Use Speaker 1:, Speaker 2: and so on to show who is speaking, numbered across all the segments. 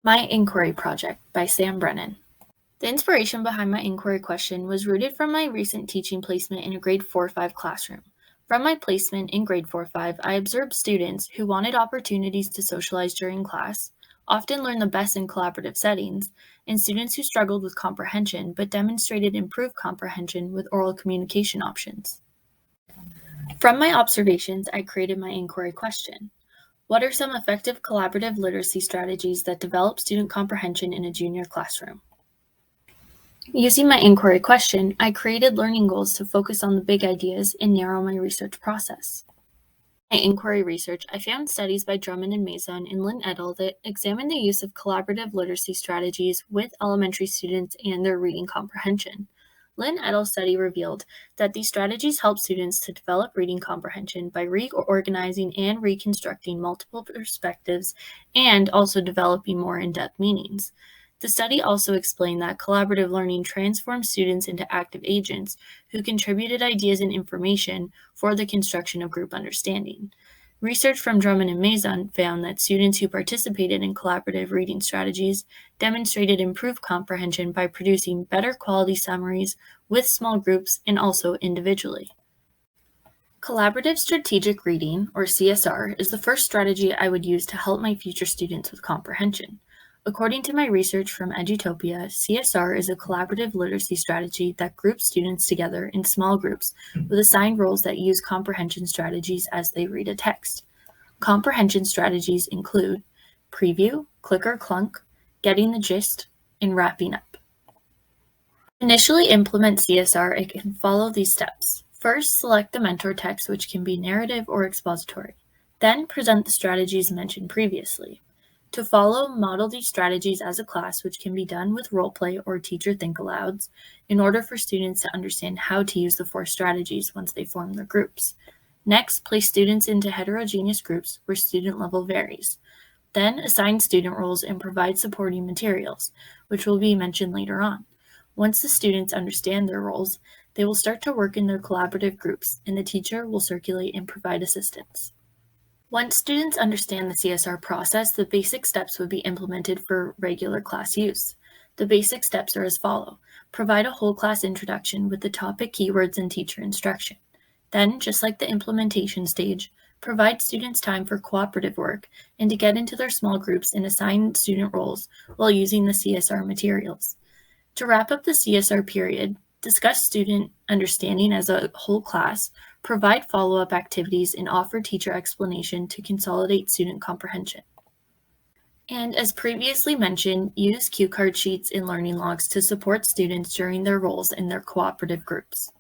Speaker 1: My Inquiry Project by Sam Brennan. The inspiration behind my inquiry question was rooted from my recent teaching placement in a grade 4-5 classroom. From my placement in grade 4-5, I observed students who wanted opportunities to socialize during class, often learn the best in collaborative settings, and students who struggled with comprehension but demonstrated improved comprehension with oral communication options. From my observations, I created my inquiry question. What are some effective collaborative literacy strategies that develop student comprehension in a junior classroom? Using my inquiry question, I created learning goals to focus on the big ideas and narrow my research process. In my inquiry research, I found studies by Drummond and Mason and Lynn et al. That examined the use of collaborative literacy strategies with elementary students and their reading comprehension. Lynn et al. Study revealed that these strategies help students to develop reading comprehension by reorganizing and reconstructing multiple perspectives and also developing more in-depth meanings. The study also explained that collaborative learning transformed students into active agents who contributed ideas and information for the construction of group understanding. Research from Drummond and Mason found that students who participated in collaborative reading strategies demonstrated improved comprehension by producing better quality summaries with small groups and also individually. Collaborative strategic reading, or CSR, is the first strategy I would use to help my future students with comprehension. According to my research from Edutopia, CSR is a collaborative literacy strategy that groups students together in small groups with assigned roles that use comprehension strategies as they read a text. Comprehension strategies include preview, click or clunk, getting the gist, and wrapping up. To initially implement CSR, it can follow these steps. First, select the mentor text, which can be narrative or expository. Then, present the strategies mentioned previously. To follow, model these strategies as a class, which can be done with role play or teacher think-alouds, in order for students to understand how to use the 4 strategies once they form their groups. Next, place students into heterogeneous groups where student level varies. Then, assign student roles and provide supporting materials, which will be mentioned later on. Once the students understand their roles, they will start to work in their collaborative groups, and the teacher will circulate and provide assistance. Once students understand the CSR process, the basic steps would be implemented for regular class use. The basic steps are as follows. Provide a whole class introduction with the topic, keywords, and teacher instruction. Then, just like the implementation stage, provide students time for cooperative work and to get into their small groups and assign student roles while using the CSR materials. To wrap up the CSR period, discuss student understanding as a whole class, provide follow-up activities, and offer teacher explanation to consolidate student comprehension. And as previously mentioned, use cue card sheets and learning logs to support students during their roles in their cooperative groups.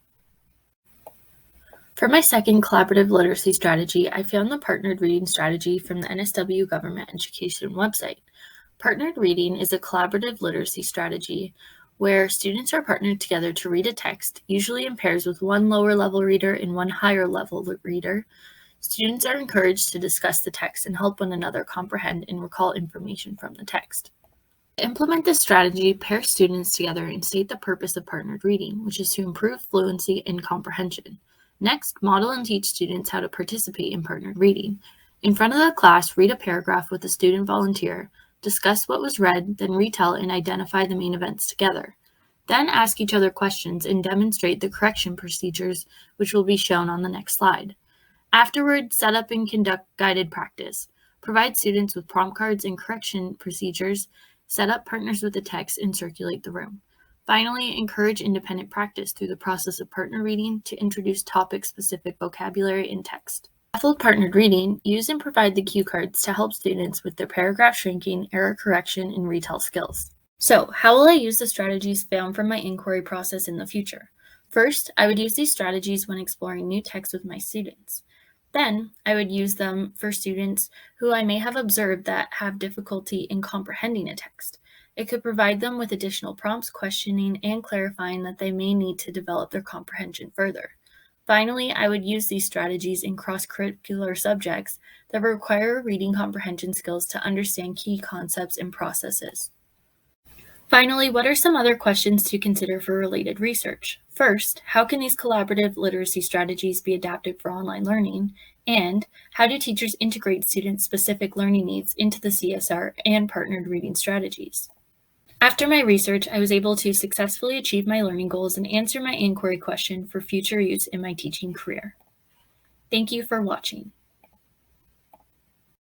Speaker 1: For my second collaborative literacy strategy, I found the partnered reading strategy from the NSW Government Education website. Partnered reading is a collaborative literacy strategy where students are partnered together to read a text, usually in pairs with one lower level reader and one higher level reader. Students are encouraged to discuss the text and help one another comprehend and recall information from the text. To implement this strategy, pair students together and state the purpose of partnered reading, which is to improve fluency and comprehension. Next, model and teach students how to participate in partnered reading. In front of the class, read a paragraph with a student volunteer, discuss what was read, then retell and identify the main events together. Then ask each other questions and demonstrate the correction procedures, which will be shown on the next slide. Afterward, set up and conduct guided practice. Provide students with prompt cards and correction procedures, set up partners with the text, and circulate the room. Finally, encourage independent practice through the process of partner reading to introduce topic-specific vocabulary and text. Scaffold partnered reading, use and provide the cue cards to help students with their paragraph shrinking, error correction, and retell skills. So, how will I use the strategies found from my inquiry process in the future? First, I would use these strategies when exploring new texts with my students. Then, I would use them for students who I may have observed that have difficulty in comprehending a text. It could provide them with additional prompts, questioning, and clarifying that they may need to develop their comprehension further. Finally, I would use these strategies in cross-curricular subjects that require reading comprehension skills to understand key concepts and processes. Finally, what are some other questions to consider for related research? First, how can these collaborative literacy strategies be adapted for online learning? And how do teachers integrate student-specific learning needs into the CSR and partnered reading strategies? After my research, I was able to successfully achieve my learning goals and answer my inquiry question for future use in my teaching career. Thank you for watching.